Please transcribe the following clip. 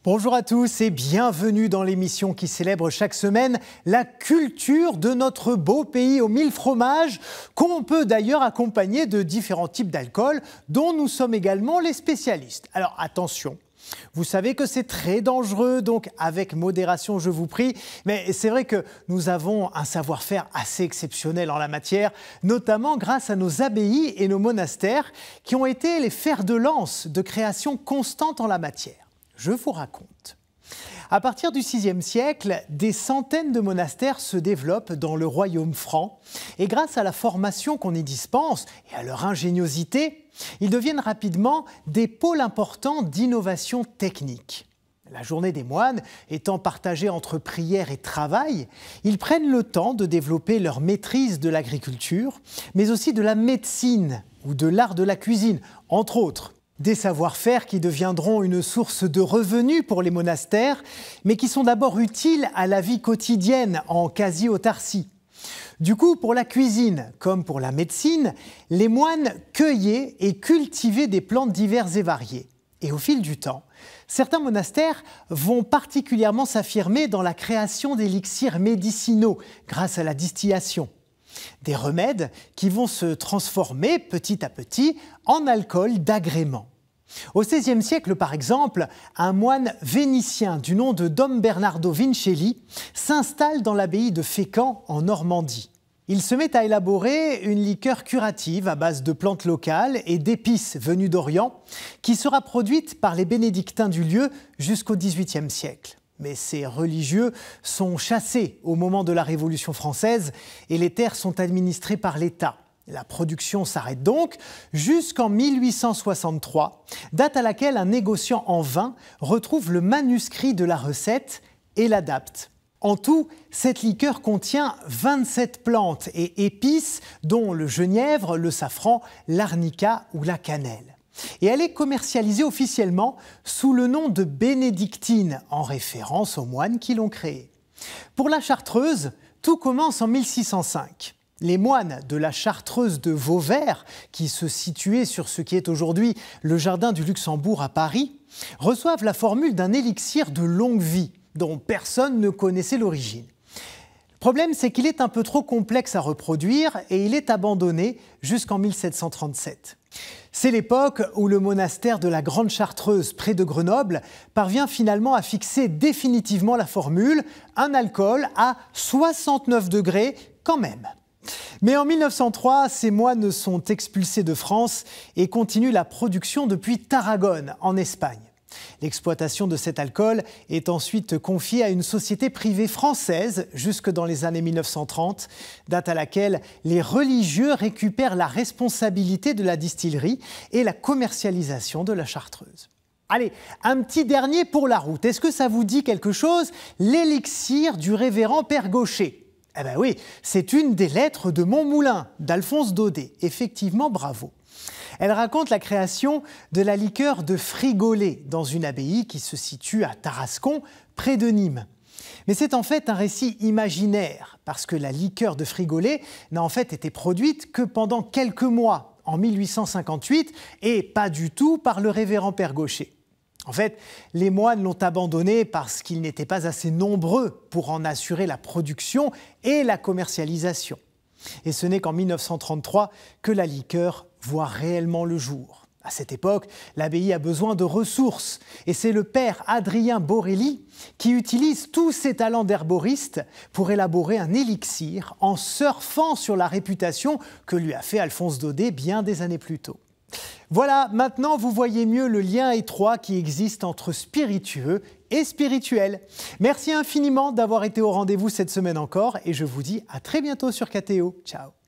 Bonjour à tous et bienvenue dans l'émission qui célèbre chaque semaine la culture de notre beau pays aux 1000 fromages, qu'on peut d'ailleurs accompagner de différents types d'alcool dont nous sommes également les spécialistes. Alors attention, vous savez que c'est très dangereux, donc avec modération je vous prie, mais c'est vrai que nous avons un savoir-faire assez exceptionnel en la matière, notamment grâce à nos abbayes et nos monastères qui ont été les fers de lance de création constante en la matière. Je vous raconte. À partir du VIe siècle, des centaines de monastères se développent dans le royaume franc et grâce à la formation qu'on y dispense et à leur ingéniosité, ils deviennent rapidement des pôles importants d'innovation technique. La journée des moines étant partagée entre prière et travail, ils prennent le temps de développer leur maîtrise de l'agriculture, mais aussi de la médecine ou de l'art de la cuisine, entre autres. Des savoir-faire qui deviendront une source de revenus pour les monastères, mais qui sont d'abord utiles à la vie quotidienne en quasi-autarcie. Du coup, pour la cuisine comme pour la médecine, les moines cueillaient et cultivaient des plantes diverses et variées. Et au fil du temps, certains monastères vont particulièrement s'affirmer dans la création d'élixirs médicinaux grâce à la distillation. Des remèdes qui vont se transformer petit à petit en alcool d'agrément. Au XVIe siècle, par exemple, un moine vénitien du nom de Dom Bernardo Vincelli s'installe dans l'abbaye de Fécamp en Normandie. Il se met à élaborer une liqueur curative à base de plantes locales et d'épices venues d'Orient qui sera produite par les bénédictins du lieu jusqu'au XVIIIe siècle. Mais ces religieux sont chassés au moment de la Révolution française et les terres sont administrées par l'État. La production s'arrête donc jusqu'en 1863, date à laquelle un négociant en vin retrouve le manuscrit de la recette et l'adapte. En tout, cette liqueur contient 27 plantes et épices, dont le genièvre, le safran, l'arnica ou la cannelle. Et elle est commercialisée officiellement sous le nom de bénédictine, en référence aux moines qui l'ont créée. Pour la chartreuse, tout commence en 1605. Les moines de la chartreuse de Vauvert, qui se situait sur ce qui est aujourd'hui le jardin du Luxembourg à Paris, reçoivent la formule d'un élixir de longue vie, dont personne ne connaissait l'origine. Le problème, c'est qu'il est un peu trop complexe à reproduire et il est abandonné jusqu'en 1737. C'est l'époque où le monastère de la Grande Chartreuse, près de Grenoble, parvient finalement à fixer définitivement la formule, un alcool à 69 degrés quand même. Mais en 1903, ces moines sont expulsés de France et continuent la production depuis Tarragone, en Espagne. L'exploitation de cet alcool est ensuite confiée à une société privée française jusque dans les années 1930, date à laquelle les religieux récupèrent la responsabilité de la distillerie et la commercialisation de la chartreuse. Allez, un petit dernier pour la route. Est-ce que ça vous dit quelque chose? L'élixir du révérend Père Gaucher. Eh bien oui, c'est une des lettres de Montmoulin, d'Alphonse Daudet. Effectivement, bravo. Elle raconte la création de la liqueur de Frigollet dans une abbaye qui se situe à Tarascon, près de Nîmes. Mais c'est en fait un récit imaginaire, parce que la liqueur de Frigollet n'a en fait été produite que pendant quelques mois, en 1858, et pas du tout par le révérend Père Gaucher. En fait, les moines l'ont abandonné parce qu'ils n'étaient pas assez nombreux pour en assurer la production et la commercialisation. Et ce n'est qu'en 1933 que la liqueur voit réellement le jour. À cette époque, l'abbaye a besoin de ressources et c'est le père Adrien Borelli qui utilise tous ses talents d'herboriste pour élaborer un élixir en surfant sur la réputation que lui a fait Alphonse Daudet bien des années plus tôt. Voilà, maintenant vous voyez mieux le lien étroit qui existe entre spiritueux et spirituel. Merci infiniment d'avoir été au rendez-vous cette semaine encore et je vous dis à très bientôt sur KTO. Ciao.